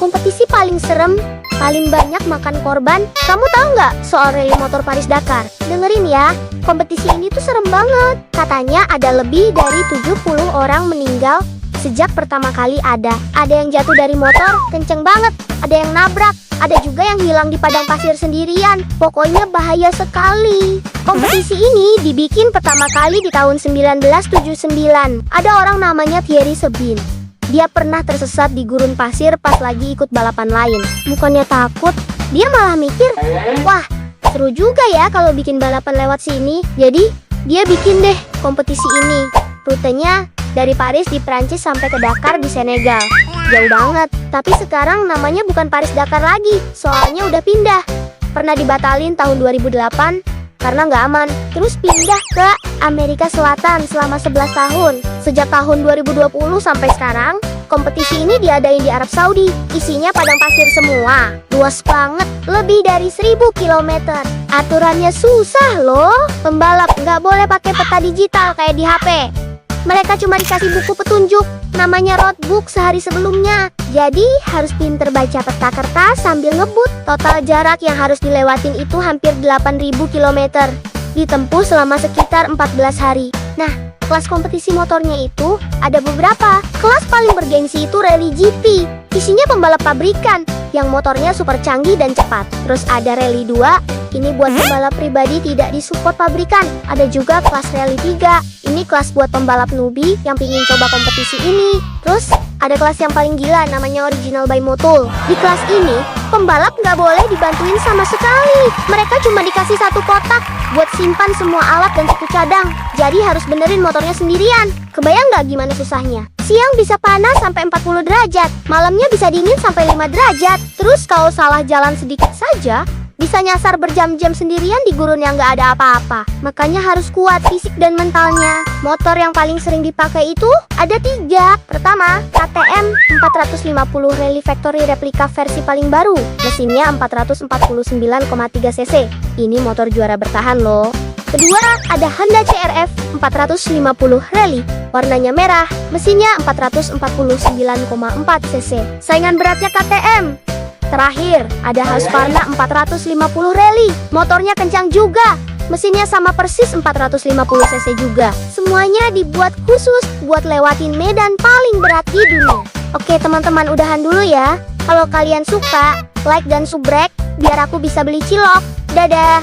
Kompetisi paling serem, paling banyak makan korban. Kamu tahu nggak soal rally motor Paris-Dakar? Dengerin ya, kompetisi ini tuh serem banget. Katanya ada lebih dari 70 orang meninggal sejak pertama kali ada. Ada yang jatuh dari motor, kenceng banget. Ada yang nabrak, ada juga yang hilang di padang pasir sendirian. Pokoknya bahaya sekali. Kompetisi ini dibikin pertama kali di tahun 1979. Ada orang namanya Thierry Sebin. Dia pernah tersesat di gurun pasir pas lagi ikut balapan lain. Bukannya takut, dia malah mikir, wah seru juga ya kalau bikin balapan lewat sini. Jadi dia bikin deh kompetisi ini. Rutenya dari Paris di Prancis sampai ke Dakar di Senegal. Jauh banget, tapi sekarang namanya bukan Paris-Dakar lagi, soalnya udah pindah. Pernah dibatalin tahun 2008 karena nggak aman. Terus pindah ke Amerika Selatan selama 11 tahun. Sejak tahun 2020 sampai sekarang, kompetisi ini diadain di Arab Saudi. Isinya padang pasir semua, luas banget, lebih dari 1000 km. Aturannya susah loh. Pembalap nggak boleh pakai peta digital kayak di HP. Mereka cuma dikasih buku petunjuk, namanya roadbook sehari sebelumnya. Jadi harus pinter baca peta kertas sambil ngebut. Total jarak yang harus dilewatin itu hampir 8000 km. Ditempuh selama sekitar 14 hari. Nah, kelas kompetisi motornya itu ada beberapa. Kelas paling bergengsi itu Rally GP. Isinya pembalap pabrikan yang motornya super canggih dan cepat. Terus ada Rally 2. Ini buat pembalap pribadi tidak disupport pabrikan. Ada juga kelas Rally 3. Ini kelas buat pembalap newbie yang pingin coba kompetisi ini. Terus ada kelas yang paling gila namanya Original by Motul. Di kelas ini, pembalap nggak boleh dibantuin sama sekali. Mereka cuma dikasih satu kotak buat simpan semua alat dan suku cadang. Jadi harus benerin motornya sendirian. Kebayang nggak gimana susahnya? Siang bisa panas sampai 40 derajat. Malamnya bisa dingin sampai 5 derajat. Terus kalau salah jalan sedikit saja, bisa nyasar berjam-jam sendirian di gurun yang nggak ada apa-apa. Makanya harus kuat fisik dan mentalnya. Motor yang paling sering dipakai itu ada 3. Pertama, KTM 450 Rally Factory Replica versi paling baru. Mesinnya 449,3 cc. Ini motor juara bertahan loh. Kedua, ada Honda CRF 450 Rally. Warnanya merah, mesinnya 449,4 cc. Saingan beratnya KTM. Terakhir, ada Husqvarna 450 Rally. Motornya kencang juga. Mesinnya sama persis 450 cc juga. Semuanya dibuat khusus buat lewatin medan paling berat di dunia. Oke teman-teman, udahan dulu ya. Kalau kalian suka, like dan subrek biar aku bisa beli cilok. Dadah.